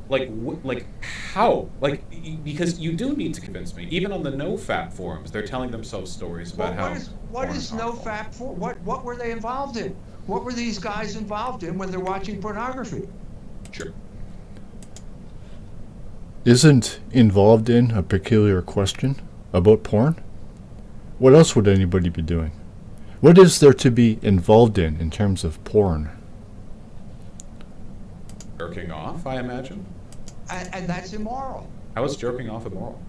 like how? Because you do need to convince me. Even on the no fap forums, they're telling themselves stories about Well, how what porn is is no harmful. fap for? What were they involved in? What were these guys involved in when they're watching pornography? Sure. Isn't involved in a peculiar question about porn? What else would anybody be doing? What is there to be involved in terms of porn? Jerking off, I imagine. And that's immoral. How is jerking off immoral?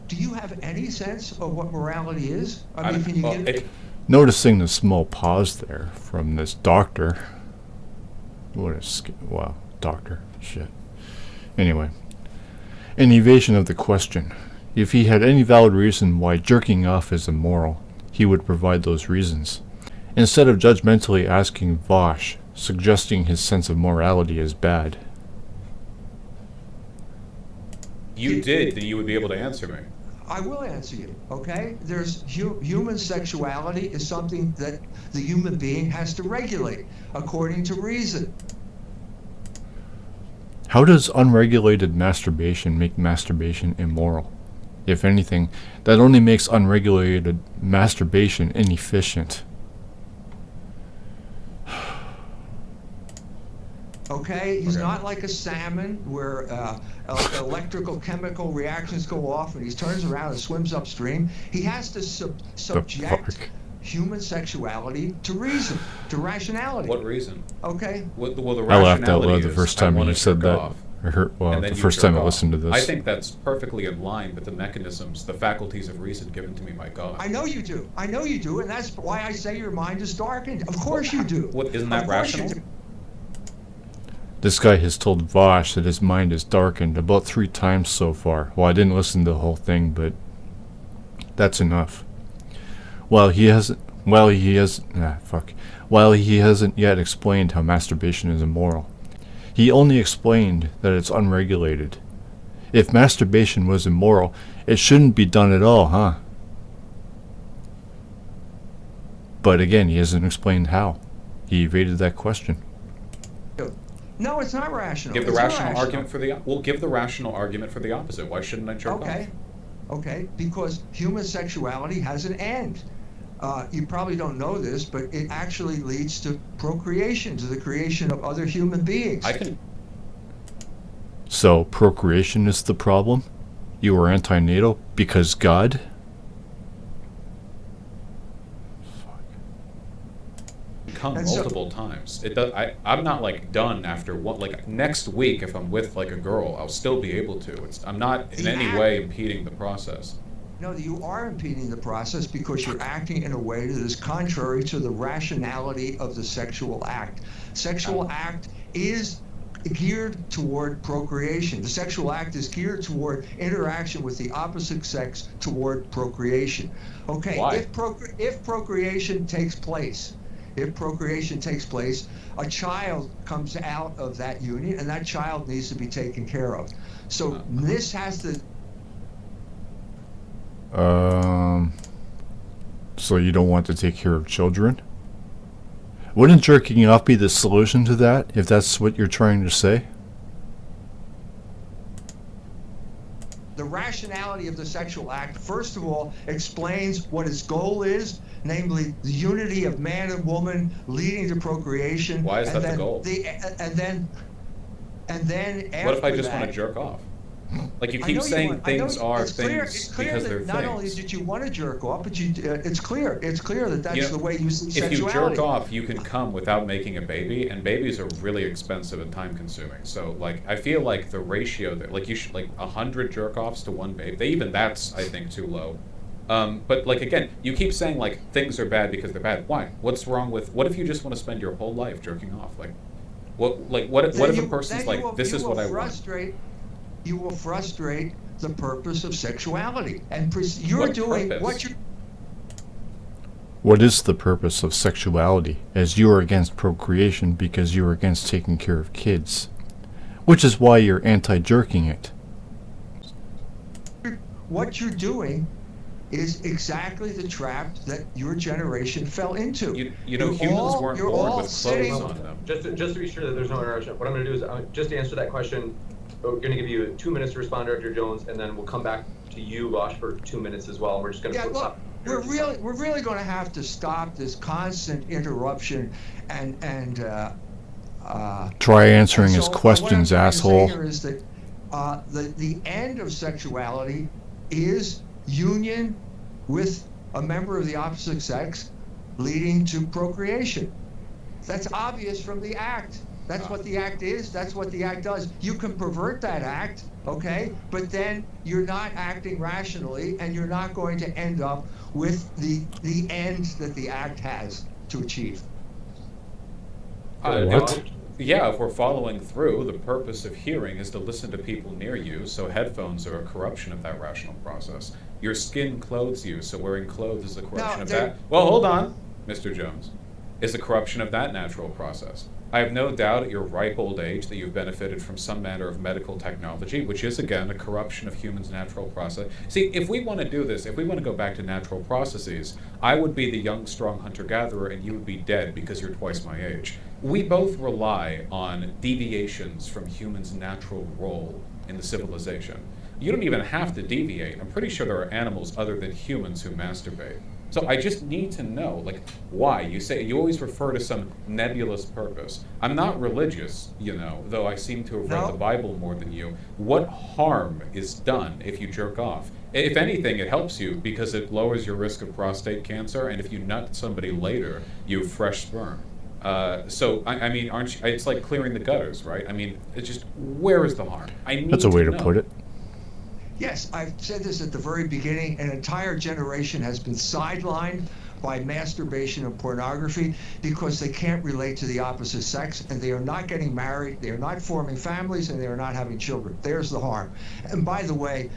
Do you have any sense of what morality is? I mean, I'm can you well, give? it, Noticing the small pause there from this doctor. Wow, doctor. Shit. Anyway, an evasion of the question. If he had any valid reason why jerking off is immoral, he would provide those reasons. Instead of judgmentally asking Vaush, suggesting his sense of morality is bad. you did, then you would be able to answer me. I will answer you. Okay, there's human sexuality is something that the human being has to regulate according to reason. How does unregulated masturbation make masturbation immoral? If anything, that only makes unregulated masturbation inefficient. Okay, he's Okay. not like a salmon where electrical chemical reactions go off and he turns around and swims upstream. He has to The fuck? subject human sexuality to reason, to rationality. What reason? Okay, Well, the I laughed out rationality loud the is first I time want you to said jerk that. off, I heard, well, and then the you first jerk time I off. listened to I this. think that's perfectly in line with the mechanisms, the faculties of reason given to me by God. I know you do. I know you do, and that's why I say your mind is darkened. Of course you do. What isn't Of that course you rational? do. This guy has told Vaush that his mind is darkened about 3 times so far. Well, I didn't listen to the whole thing, but that's enough. While he hasn't yet explained how masturbation is immoral. He only explained that it's unregulated. If masturbation was immoral, it shouldn't be done at all, huh? But again, he hasn't explained how. He evaded that question. No, it's not rational. Give the It's rational irrational. argument for the well. Give the rational argument for the opposite. Why shouldn't I jerk Okay, okay, because human sexuality has an end. You probably don't know this, but it actually leads to procreation, to the creation of other human beings. off? I can. So, procreation is the problem? You are anti-natal because God? Come And so- multiple times. It does. I'm not like done after one. Like next week, if I'm with like a girl, I'll still be able to. I'm not in The any act- way impeding the process. No, you are impeding the process because you're acting in a way that is contrary to the rationality of the sexual act. Sexual act is geared toward procreation. The sexual act is geared toward interaction with the opposite sex toward procreation. Okay, Why? if procreation takes place, a child comes out of that union, and that child needs to be taken care of. So this has to. So you don't want to take care of children? Wouldn't jerking off be the solution to that, if that's what you're trying to say? The rationality of the sexual act, first of all, explains what its goal is, namely the unity of man and woman leading to procreation. Why is and that the then goal? And then after What if I just that, want to jerk off? Like you I keep know saying want- I know things are it's clear, things it's clear because that they're not only things. did you want to jerk off, but it's clear that that's You know, the way you see If you sexuality. jerk off, you can come without making a baby, and babies are really expensive and time consuming. So like I feel like the ratio that like you should like 100 jerk offs to one baby. Even that's I think too low. But like again, you keep saying like things are bad because they're bad. Why? What's wrong with? What if you just want to spend your whole life jerking off? Like, what Then if a you- person's then like, you will- this you is will what I want? frustrate, You will frustrate the purpose of sexuality, and you're What doing purpose? what you're. What is the purpose of sexuality, as you are against procreation because you are against taking care of kids? Which is why you're anti-jerking it. What you're doing is exactly the trap that your generation fell into. You know, humans weren't you're born all with sitting- clothes on them. Just to be sure that there's no interruption, what I'm going to do is just to answer that question, we're going to give you 2 minutes to respond, Director Jones, and then we'll come back to you, Vaush, for 2 minutes as well. We're just going to look, we're really going to have to stop this constant interruption and Try answering and his so questions, what I'm trying to say asshole. here is that the end of sexuality is union with a member of the opposite sex, leading to procreation. That's obvious from the act. That's what the act is. That's what the act does. You can pervert that act, okay? But then you're not acting rationally, and you're not going to end up with the end that the act has to achieve. What? Yeah, if we're following through, the purpose of hearing is to listen to people near you, so headphones are a corruption of that rational process. Your skin clothes you, so wearing clothes is a corruption of that. Well, hold on, Mr. Jones. Is a corruption of that natural process. I have no doubt at your ripe old age that you've benefited from some manner of medical technology, which is, again, a corruption of humans' natural process. See, if we want to do this, if we want to go back to natural processes, I would be the young, strong hunter-gatherer, and you would be dead because you're twice my age. We both rely on deviations from humans' natural role in the civilization. You don't even have to deviate. I'm pretty sure there are animals other than humans who masturbate. So I just need to know, like, why. You always refer to some nebulous purpose. I'm not religious, you know, though I seem to have read the Bible more than you. What harm is done if you jerk off? If anything, it helps you because it lowers your risk of prostate cancer, and if you nut somebody later, you have fresh sperm. So, I mean, it's like clearing the gutters, right? I mean, it's just, where is the harm? I need That's a way to know. put it. Yes, I've said this at the very beginning. An entire generation has been sidelined by masturbation and pornography because they can't relate to the opposite sex, and they are not getting married, they are not forming families, and they are not having children. There's the harm. And by the way,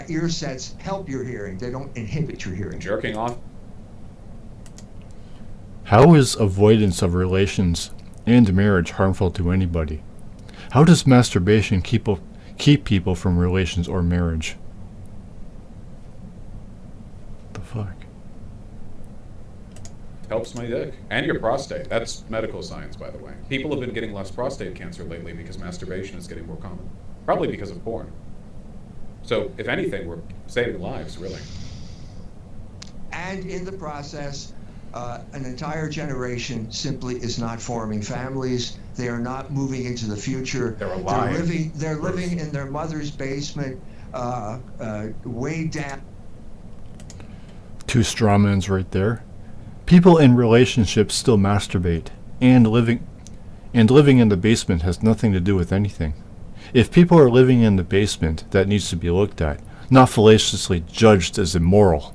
ear sets help your hearing. They don't inhibit your hearing. Jerking off. How is avoidance of relations and marriage harmful to anybody? How does masturbation keep people from relations or marriage? The fuck? Helps my dick. And your prostate. That's medical science, by the way. People have been getting less prostate cancer lately because masturbation is getting more common. Probably because of porn. So, if anything, we're saving lives, really. And in the process, an entire generation simply is not forming families. They are not moving into the future. They're alive. They're living in their mother's basement, way down. Two strawmans right there. People in relationships still masturbate, and living in the basement has nothing to do with anything. If people are living in the basement, that needs to be looked at, not fallaciously judged as immoral.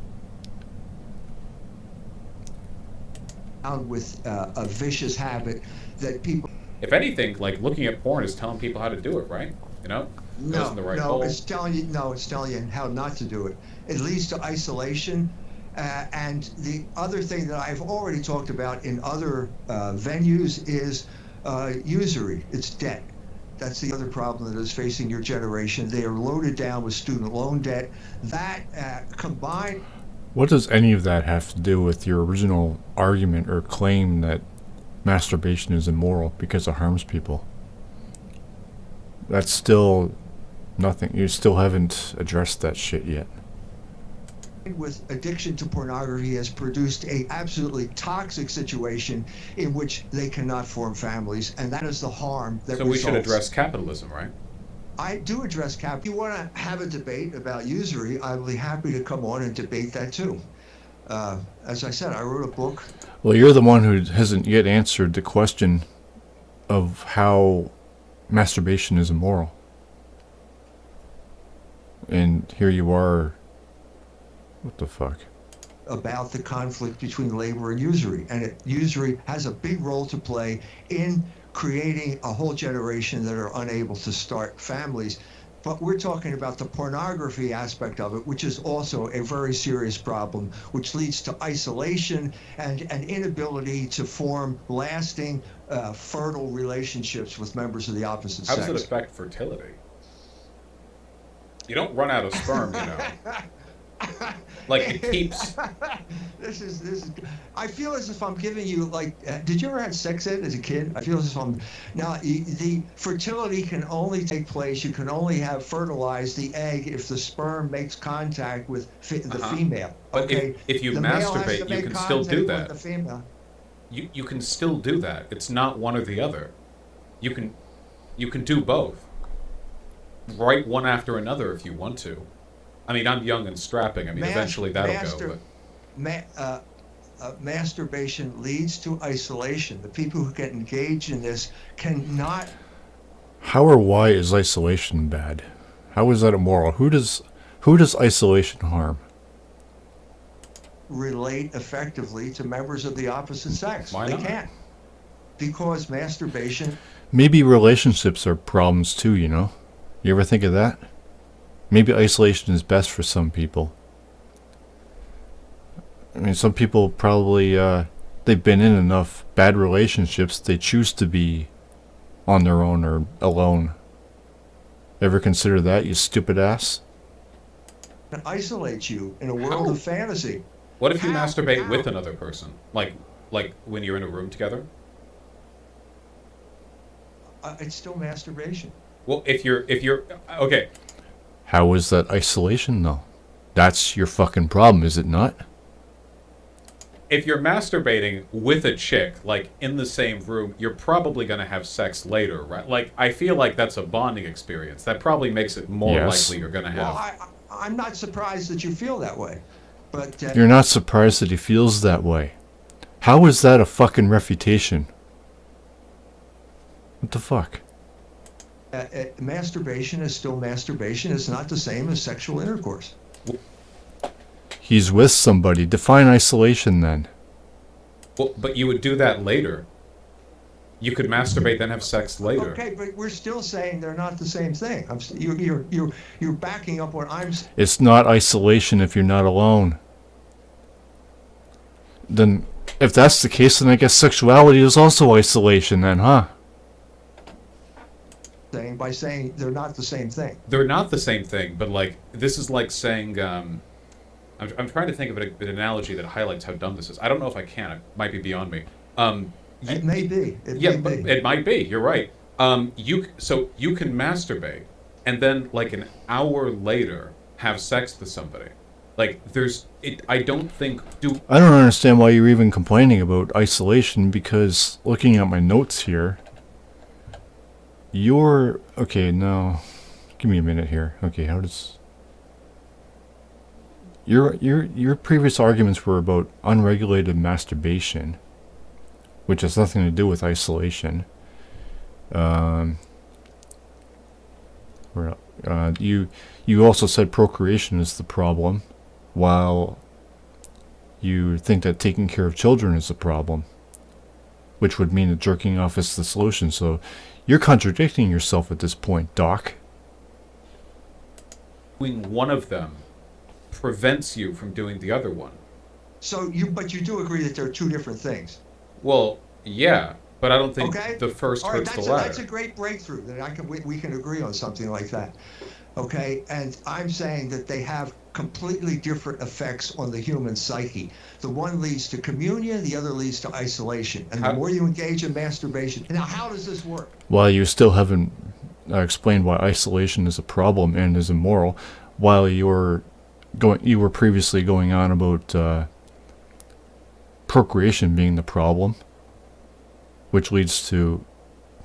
With a vicious habit that people. If anything, like, looking at porn is telling people how to do it, right? You know? Goes in the right hole. It's telling you how not to do it. It leads to isolation. And the other thing that I've already talked about in other venues is usury. It's debt. That's the other problem that is facing your generation. They are loaded down with student loan debt. That combined. What does any of that have to do with your original argument or claim that masturbation is immoral because it harms people? That's still nothing. You still haven't addressed that shit yet. With addiction to pornography has produced a absolutely toxic situation in which they cannot form families, and that is the harm that results. So we should address capitalism, right? I do address cap. If you want to have a debate about usury, I'll be happy to come on and debate that too. As I said, I wrote a book. Well, you're the one who hasn't yet answered the question of how masturbation is immoral. And here you are. What the fuck? About the conflict between labor and usury. And usury has a big role to play in creating a whole generation that are unable to start families. But we're talking about the pornography aspect of it, which is also a very serious problem, which leads to isolation and an inability to form lasting, fertile relationships with members of the opposite sex. How does it affect fertility? You don't run out of sperm, you know. Like it keeps. This is. I feel as if I'm giving you like. Did you ever have sex ed as a kid? I feel as if I'm. Now the fertility can only take place. You can only have fertilized the egg if the sperm makes contact with the female. But Okay. if you The male has to masturbate, you make can still do contact with that. the female. You can still do that. It's not one or the other. You can do both. Right one after another if you want to. I mean, I'm young and strapping. I mean, eventually that'll go. But Masturbation leads to isolation. The people who get engaged in this cannot How or why is isolation bad? How is that immoral? Who does isolation harm? relate effectively to members of the opposite sex. Why They not? can't. Because masturbation, Maybe relationships are problems too, you know? You ever think of that? Maybe isolation is best for some people. I mean, some people probably, they've been in enough bad relationships, they choose to be on their own or alone. Ever consider that, you stupid ass? isolates you in a world How? of fantasy. what if you How? masturbate with How? another person? Like when you're in a room together? It's still masturbation. Well, if you're okay, How is that isolation, though? That's your fucking problem, is it not? if you're masturbating with a chick, like in the same room, you're probably going to have sex later, right? Like, I feel like that's a bonding experience. That probably makes it more Yes. likely you're going to Well, have. I'm not surprised that you feel that way. But You're not surprised that he feels that way. How is that a fucking refutation? What the fuck? masturbation is still masturbation. It's not the same as sexual intercourse. He's with somebody. Define isolation then. Well, but you would do that later. You could masturbate, then have sex later. Okay, but we're still saying they're not the same thing. You're backing up what I'm saying. It's not isolation if you're not alone. Then, if that's the case, then I guess sexuality is also isolation then, huh? By saying they're not the same thing. They're not the same thing, but like this is like saying I'm trying to think of an analogy that highlights how dumb this is. I don't know if I can. It might be beyond me. It may be. Yeah, but it might be. You're right. You can masturbate and then like an hour later have sex with somebody. Like I don't think I don't understand why you're even complaining about isolation, because looking at my notes here, okay, no. Give me a minute here. Okay, how does your previous arguments were about unregulated masturbation, which has nothing to do with isolation. You also said procreation is the problem, while you think that taking care of children is the problem, which would mean that jerking off is the solution. So you're contradicting yourself at this point, Doc. doing one of them prevents you from doing the other one. But you do agree that they're two different things. Well, yeah, but I don't think Okay. the first All right, hurts the latter. that's a great breakthrough. That we can agree on something like that. Okay, and I'm saying that they have completely different effects on the human psyche. The one leads to communion, the other leads to isolation. And the more you engage in masturbation, now how does this work? Well, you still haven't explained why isolation is a problem and is immoral, while you were previously going on about procreation being the problem, which leads to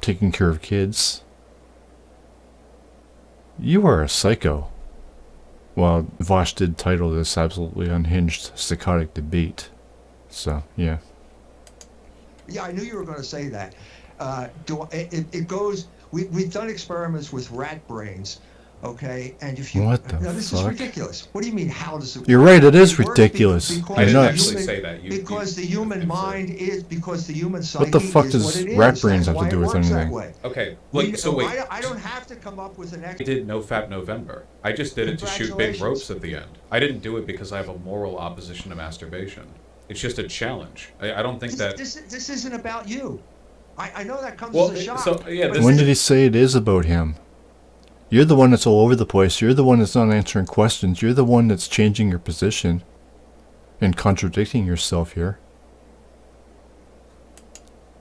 taking care of kids. You are a psycho. Well, Vaush did title this Absolutely Unhinged Psychotic Debate. So, yeah. Yeah, I knew you were going to say that. It goes. We've done experiments with rat brains, okay? And if you What the this is fuck? ridiculous. What do you mean? How does it work? You're right, it is It works ridiculous. because I didn't nuts. actually say that. Because the human mind is, because the human psyche What the fuck is does what it is. rat brains That's have to why do it with works that anything? way. Okay, wait. I don't have to come up with an I explanation. did No Fap November. I just did it to shoot big Congratulations. ropes at the end. I didn't do it because I have a moral opposition to masturbation. It's just a challenge. I don't think that. This isn't about you. I know that comes Well, as a shock. so, yeah, but this When is- did he say it is about him? You're the one that's all over the place. You're the one that's not answering questions. You're the one that's changing your position and contradicting yourself here.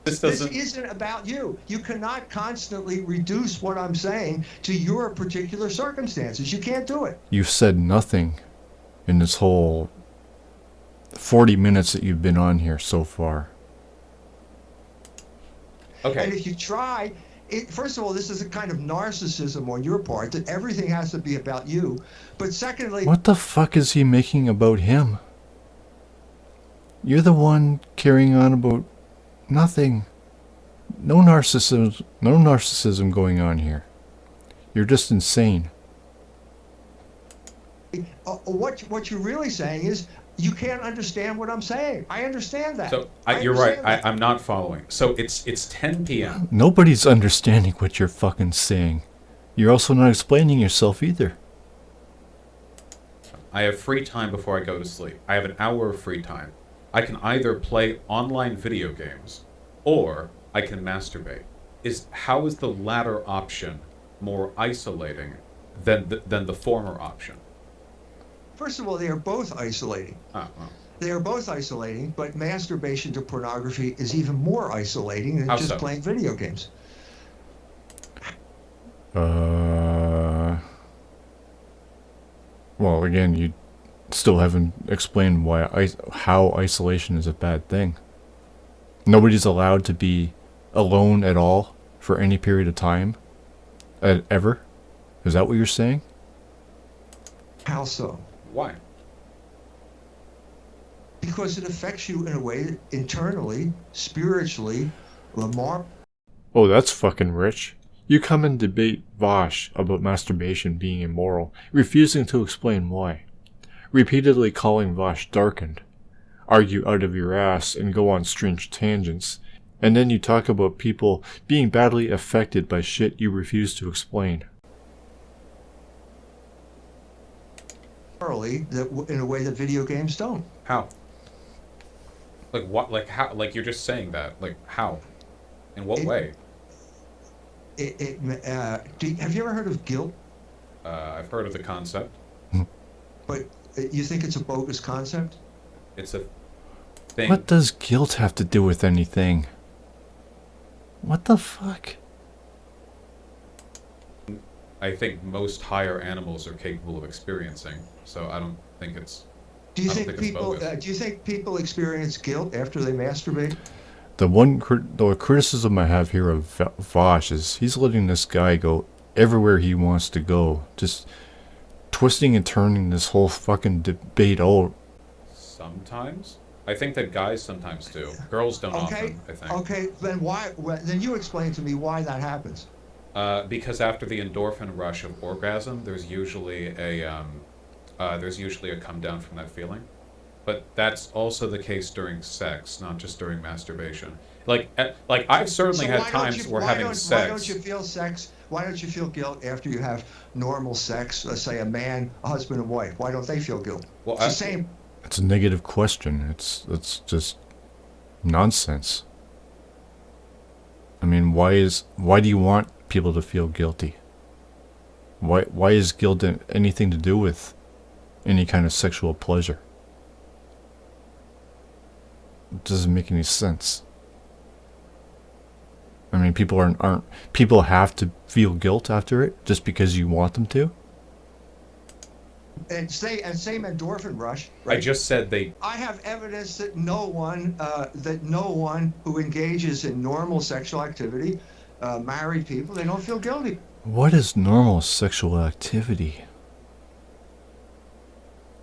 This This doesn't. isn't about you. You cannot constantly reduce what I'm saying to your particular circumstances. You can't do it. You've said nothing in this whole 40 minutes that you've been on here so far. Okay. And if you try, first of all, this is a kind of narcissism on your part that everything has to be about you. But secondly, What the fuck is he making about him? You're the one carrying on about nothing. No narcissism going on here. You're just insane. what you're really saying is you can't understand what I'm saying. I understand that. So I you're right. understand that. I'm not following. So it's 10 p.m. Nobody's understanding what you're fucking saying. You're also not explaining yourself either. I have free time before I go to sleep. I have an hour of free time. I can either play online video games or I can masturbate. How is the latter option more isolating than the former option? First of all, they are both isolating. Oh, well. They are both isolating, but masturbation to pornography is even more isolating than How just so? playing video games. Well, again, you still haven't explained how isolation is a bad thing. Nobody's allowed to be alone at all for any period of time, ever. Is that what you're saying? How so? Why? Because it affects you in a way that internally, spiritually, Oh, that's fucking rich. You come and debate Vaush about masturbation being immoral, refusing to explain why. Repeatedly calling Vaush darkened. Argue out of your ass and go on strange tangents. And then you talk about people being badly affected by shit you refuse to explain. morally in a way that video games don't. How? Like what? Like how? Like you're just saying that? Like how? In what way? Have you ever heard of guilt? I've heard of the concept. But you think it's a bogus concept? It's a thing. What does guilt have to do with anything? What the fuck? I think most higher animals are capable of experiencing. So I don't think it's. Do you I don't think think it's people? bogus. Do you think people experience guilt after they masturbate? The criticism I have here of Vaush is he's letting this guy go everywhere he wants to go, just twisting and turning this whole fucking debate out. Sometimes. I think that guys sometimes do. Girls don't Okay. often, I think. Okay. Then why? Then you explain to me why that happens. Because after the endorphin rush of orgasm, there's usually a come down from that feeling. But that's also the case during sex, not just during masturbation. Like I've certainly had times where having sex. Why don't you feel sex? Why don't you feel guilt after you have normal sex? Let's say a husband and wife. Why don't they feel guilt? Well, It's the same. It's a negative question. It's just nonsense. I mean, why do you want people to feel guilty? Why is guilt anything to do with any kind of sexual pleasure? It doesn't make any sense. I mean, people have to feel guilt after it just because you want them to? And same endorphin rush. I just said they. I have evidence that no one who engages in normal sexual activity, married people, they don't feel guilty. What is normal sexual activity?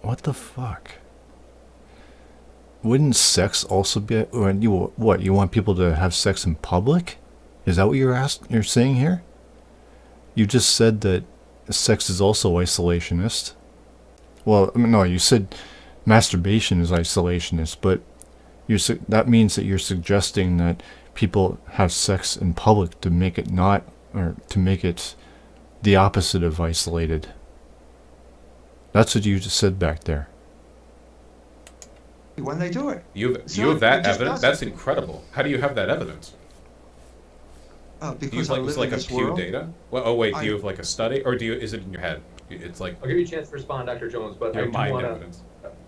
What the fuck? Wouldn't sex also be? You want people to have sex in public? Is that what you're saying here? You just said that sex is also isolationist. Well, no, you said masturbation is isolationist, but that means that you're suggesting that people have sex in public to make it not, or to make it the opposite of isolated. That's what you just said back there. When they do it. You So have that it just evidence? doesn't. That's incredible. How do you have that evidence? Do you because I use live in a this Pew world. data? Well, oh wait, do I, you have like a study, or is it in your head? It's like I'll give you a chance to respond, Dr. Jones, but I your do mind want evidence.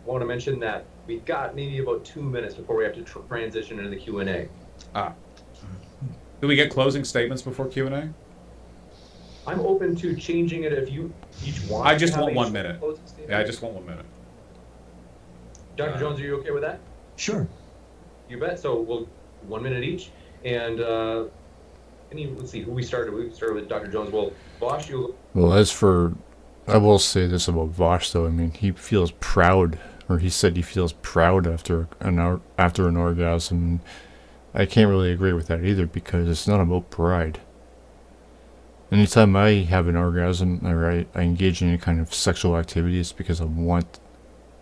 to mention that we've got maybe about 2 minutes before we have to transition into the Q&A. Ah, do we get closing statements before Q&A? I'm open to changing it if you each want. I just to have want a 1 short minute. closing statement. Yeah, I just want 1 minute. Dr. Jones, are you okay with that? sure. You bet. So we'll 1 minute each, and let's see who we started. We started with Dr. Jones. Well, Vaush, you. Well, I will say this about Vaush though. I mean, he feels proud, or he said he feels proud after an orgasm. I can't really agree with that either because it's not about pride. Anytime I have an orgasm or I engage in any kind of sexual activity, it's because I want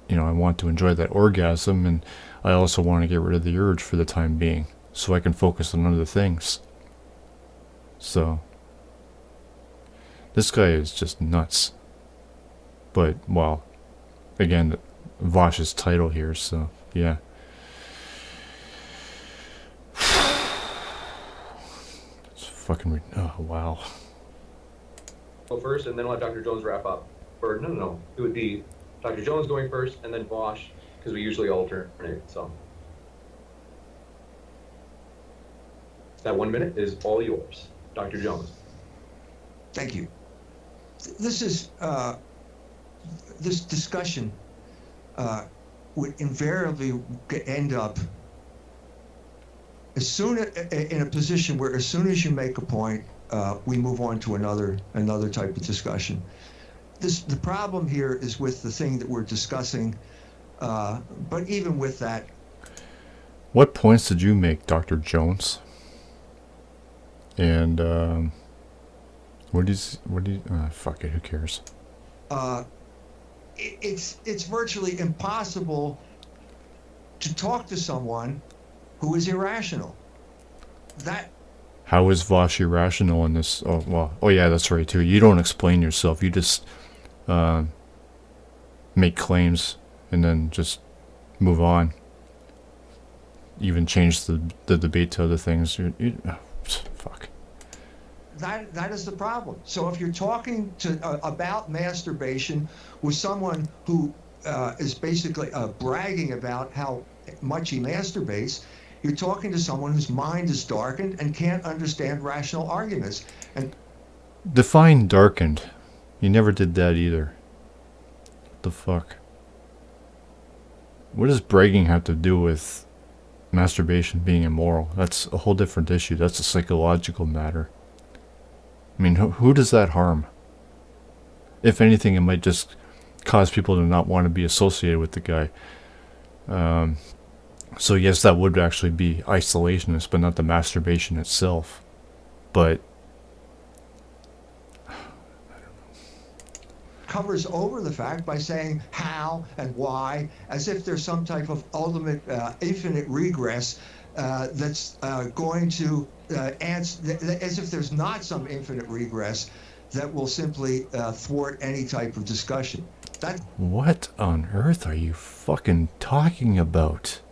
to enjoy that orgasm, and I also want to get rid of the urge for the time being, so I can focus on other things. So, this guy is just nuts. But, well, again, Vaush's title here, so, yeah. It's fucking, oh, wow. Go first, and then we'll have Dr. Jones wrap up. Or no. It would be Dr. Jones going first, and then Vaush, because we usually alternate. So that 1 minute is all yours, Dr. Jones. Thank you. This is this discussion would invariably end up in a position where as soon as you make a point, we move on to another type of discussion. The problem here is with the thing that we're discussing, but even with that. What points did you make, Dr. Jones? And fuck it, who cares? It's virtually impossible to talk to someone who is irrational. How is Vaush irrational in this? Oh yeah, that's right too. You don't explain yourself. You just make claims and then just move on. Even change the debate to other things. Fuck. That is the problem. So if you're talking about masturbation with someone who is basically bragging about how much he masturbates, you're talking to someone whose mind is darkened and can't understand rational arguments. And define darkened. You never did that either. What the fuck? What does bragging have to do with masturbation being immoral? That's a whole different issue. That's a psychological matter. I mean, who does that harm? If anything, it might just cause people to not want to be associated with the guy. So yes, that would actually be isolationist, but not the masturbation itself. But covers over the fact by saying how and why, as if there's some type of ultimate infinite regress that's going to answer, as if there's not some infinite regress that will simply thwart any type of discussion. What on earth are you fucking talking about?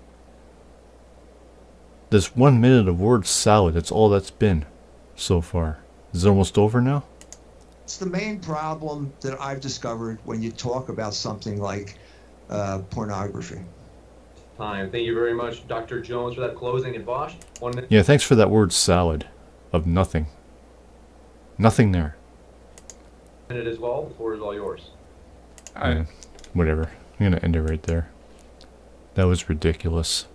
This 1 minute of word salad, that's all that's been so far. Is it almost over now? It's the main problem that I've discovered when you talk about something like pornography. Time. Thank you very much, Dr. Jones, for that closing. And Vaush, 1 minute. Yeah, thanks for that word salad of nothing. Nothing there. Minute as well. The floor is all yours. Yeah, whatever. I'm gonna end it right there. That was ridiculous.